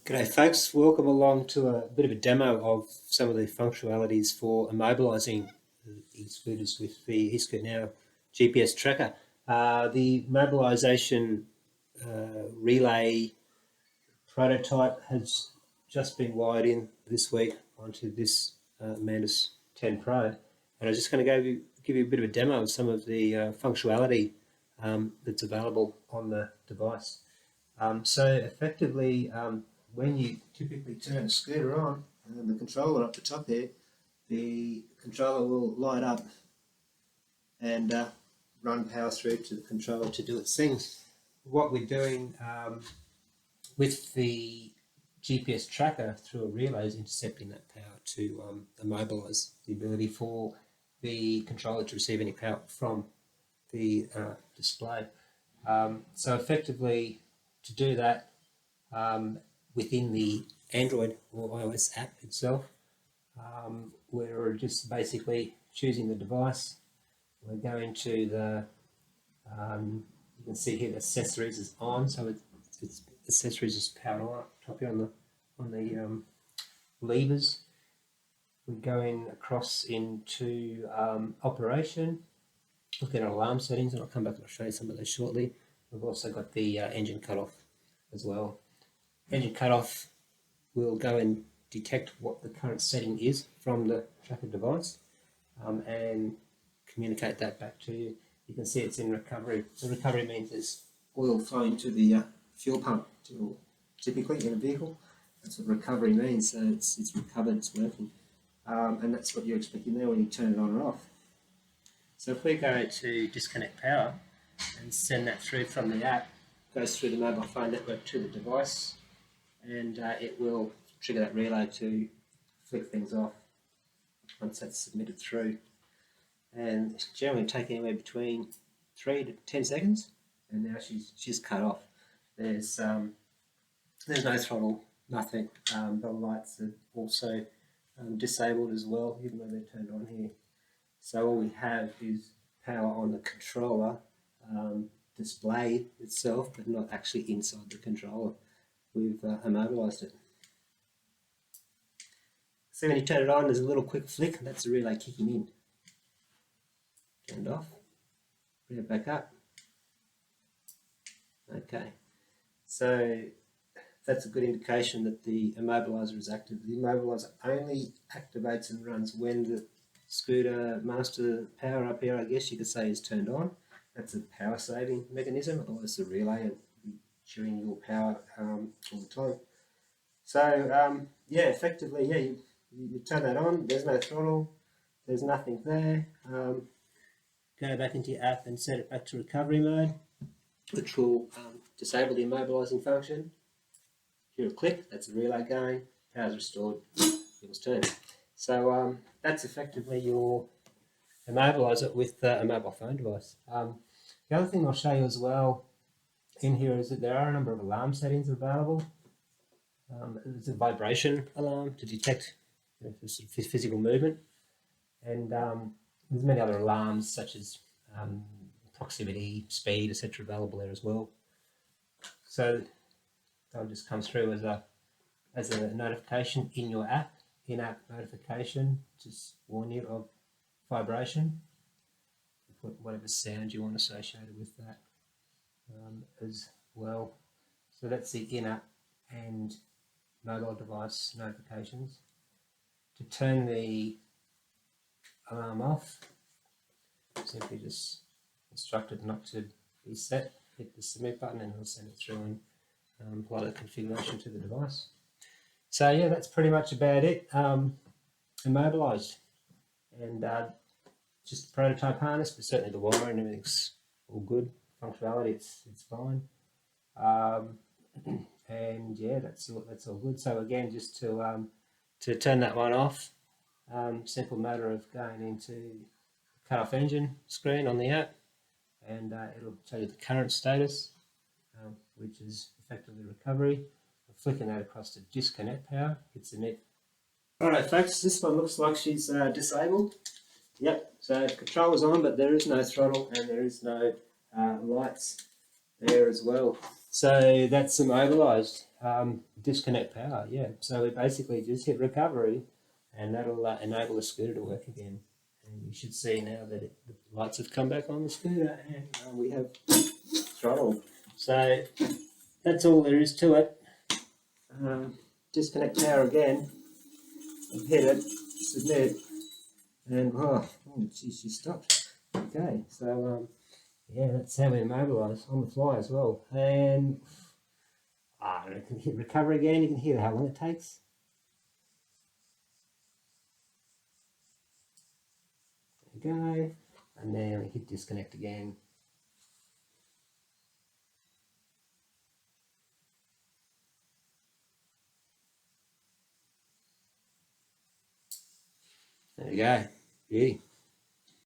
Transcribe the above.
G'day folks, welcome along to a bit of a demo of some of the functionalities for immobilising e-scooters with the eScootNow GPS tracker. The mobilisation relay prototype has just been wired in this week onto this Mantis 10 Pro, and I'm just going to give you a bit of a demo of some of the functionality that's available on the device. So effectively, when you typically turn a scooter on, and the controller up the top there, the controller will light up and run power through to the controller to do its things. What we're doing with the GPS tracker through a relay is intercepting that power to immobilise the ability for the controller to receive any power from the display. So effectively, to do that, within the Android or iOS app itself, we're just basically choosing the device. We're going to the, you can see here the accessories is on, so it's accessories is powered on top here on the levers. We're going across into operation, looking at alarm settings, and I'll come back and I'll show you some of those shortly. We've also got the engine cutoff as well. Engine cutoff will go and detect what the current setting is from the tracker device and communicate that back to you. You can see it's in recovery. The recovery means there's oil flowing to the fuel pump, typically in a vehicle. That's what recovery means. So it's recovered, it's working. And that's what you're expecting there when you turn it on or off. So if we go to disconnect power and send that through from the app, goes through the mobile phone network to the device, and it will trigger that relay to flick things off once that's submitted through. And it's generally taking anywhere between 3 to 10 seconds, and now she's cut off. There's no throttle, nothing. The lights are also disabled as well, even though they're turned on here. So all we have is power on the controller display itself, but not actually inside the controller. We've immobilised it. So when you turn it on, there's a little quick flick, and that's the relay kicking in. Turned off, bring it back up. Okay, so that's a good indication that the immobiliser is active. The immobiliser only activates and runs when the scooter master power up here, I guess you could say, is turned on. That's a power saving mechanism, otherwise the relay and chewing your power all the time. So yeah, effectively, yeah, you turn that on, there's no throttle, there's nothing there. Go back into your app and set it back to recovery mode, which will disable the immobilising function. Hear a click, that's the relay going, power's restored, wheels turn. So that's effectively your immobiliser with a mobile phone device. The other thing I'll show you as well in here is that there are a number of alarm settings available. There's a vibration alarm to detect physical movement, and there's many other alarms such as proximity, speed, etc. available there as well. So they'll just come through as a notification in your app, in-app notification, just warn you of vibration. Put whatever sound you want associated with that as well. So that's the in-app and mobile device notifications. To turn the alarm off, simply just instruct it not to be set, hit the submit button, and it'll send it through and apply the configuration to the device. So yeah, that's pretty much about it. Immobilised, and just a prototype harness, but certainly the wire and everything's all good. Functionality, it's fine. And yeah, that's all good. So again, just to turn that one off, simple matter of going into the cut off engine screen on the app, and it'll tell you the current status, which is effectively recovery. Flicking that across to disconnect power, hit submit. Alright folks, this one looks like she's disabled. Yep, so controller's on, but there is no throttle and there is no lights there as well. So that's immobilised. Disconnect power, yeah. So we basically just hit recovery, and that'll enable the scooter to work again. And you should see now that the lights have come back on the scooter, and we have throttle. So that's all there is to it. Disconnect power again. I've hit it, submit, and oh geez, she stopped. Okay, so yeah, that's how we immobilise on the fly as well. And I can hit recover again. You can hear how long it takes. There we go, and then we hit disconnect again. There we go. Beauty.